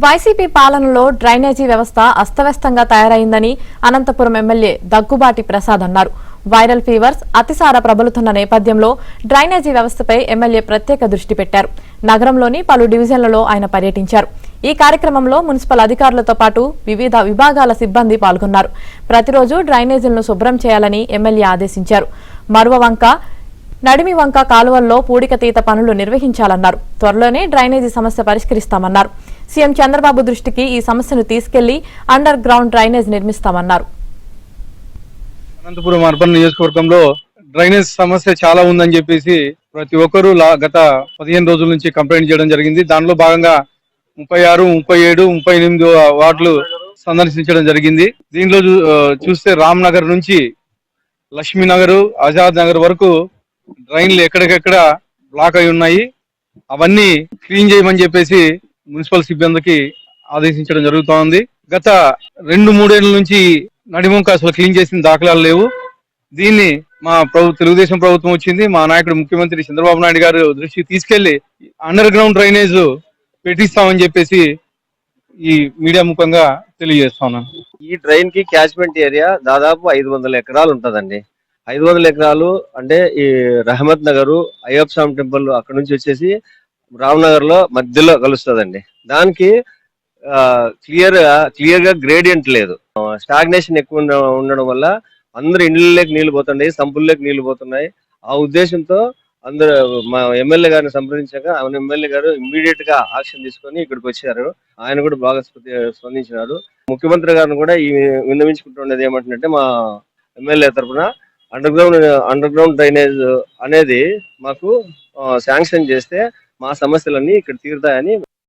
YCP పాలనలో drainage వ్యవస్థ అస్తవ్యస్తంగా తయారైందని అనంతపురం ఎమ్మెల్యే దగ్గుబాటి ప్రసాద్ అన్నారు. వైరల్ ఫీవర్స్ అతిసార ప్రబలుతున్న నేపథ్యంలో డ్రైనేజీ వ్యవస్థపై ఎమ్మెల్యే ప్రత్యేక దృష్టి పెట్టారు. నగరంలోని పలు డివిజన్లలో ఆయన పర్యటించారు. ఈ కార్యక్రమంలో మున్సిపల్ అధికారులతో పాటు వివిధ విభాగాల సిబ్బంది పాల్గొన్నారు. ప్రతిరోజు డ్రైనేజీలను శుభ్రం చేయాలని ఎమ్మెల్యే ఆదేశించారు. మరువవంక నడిమివంక కాలువల్లో పూడికతీత పనులు నిర్వహించాలన్నారు. త్వరలోనే డ్రైనేజీ సమస్య పరిష్కరిస్తామన్నారు. సీఎం చంద్రబాబు దృష్టికి ఈ సమస్యను తీసుకెళ్లి అండర్ గ్రౌండ్ డ్రైనేజ్ నిర్మిస్తామన్నారు. అనంతపురం అర్బన్ నియోజకవర్గంలో డ్రైనేజ్ సమస్య చాలా ఉందని చెప్పేసి ప్రతి ఒక్కరూ గత 15 రోజుల నుంచి కంప్లైంట్ చేయడం జరిగింది. దానిలో భాగంగా 36, 37, 38 వార్డులు సందర్శించడం జరిగింది. దీనిలో చూస్తే రామ్ నగర్ నుంచి లక్ష్మీనగర్, ఆజాద్ నగర్ వరకు డ్రైన్లు ఎక్కడికెక్కడ బ్లాక్ అయి ఉన్నాయి. అవన్నీ క్లీన్ చేయమని చెప్పేసి మున్సిపల్ సిబ్బందికి ఆదేశించడం జరుగుతోంది. గత 2-3 ఏళ్ల నుంచి నడిముంక అసలు క్లీన్ చేసిన దాఖలాలు లేవు. దీన్ని మా తెలుగుదేశం ప్రభుత్వం వచ్చింది. మా నాయకుడు ముఖ్యమంత్రి చంద్రబాబు నాయుడు గారు దృష్టికి తీసుకెళ్లి అండర్ గ్రౌండ్ డ్రైనేజ్ పెట్టిస్తామని చెప్పేసి ఈ మీడియా ముఖంగా తెలియజేస్తా ఉన్నాను. ఈ డ్రైన్ కి క్యాచ్మెంట్ ఏరియా దాదాపు 500 ఎకరాలు ఉంటదండి. 500 ఎకరాలు అంటే ఈ రహమత్ నగర్, అయ్యప్ప స్వామి టెంపుల్ అక్కడ నుంచి వచ్చేసి రామ్నగర్ లో మధ్యలో కలుస్తుందండి. దానికి క్లియర్ గా గ్రేడియంట్ లేదు. స్టాగ్నేషన్ ఎక్కువ ఉండడం వల్ల అందరు ఇండ్లలోకి నీళ్లు పోతున్నాయి, సంపుల్లోకి నీళ్లు పోతున్నాయి. ఆ ఉద్దేశంతో అందరూ మా ఎమ్మెల్యే గారిని సంప్రదించాక ఆయన ఎమ్మెల్యే గారు ఇమ్మీడియట్ గా యాక్షన్ తీసుకొని ఇక్కడికి వచ్చారు. ఆయన కూడా బాగా స్పందించినారు. ముఖ్యమంత్రి గారిని కూడా ఈ విన్నవించుకుంటున్నది ఏమంటుందంటే మా ఎమ్మెల్యే తరఫున అండర్ గ్రౌండ్ డ్రైనేజ్ అనేది మాకు శాంక్షన్ చేస్తే మా సమస్యలన్నీ ఇక్కడ తీరుతాయని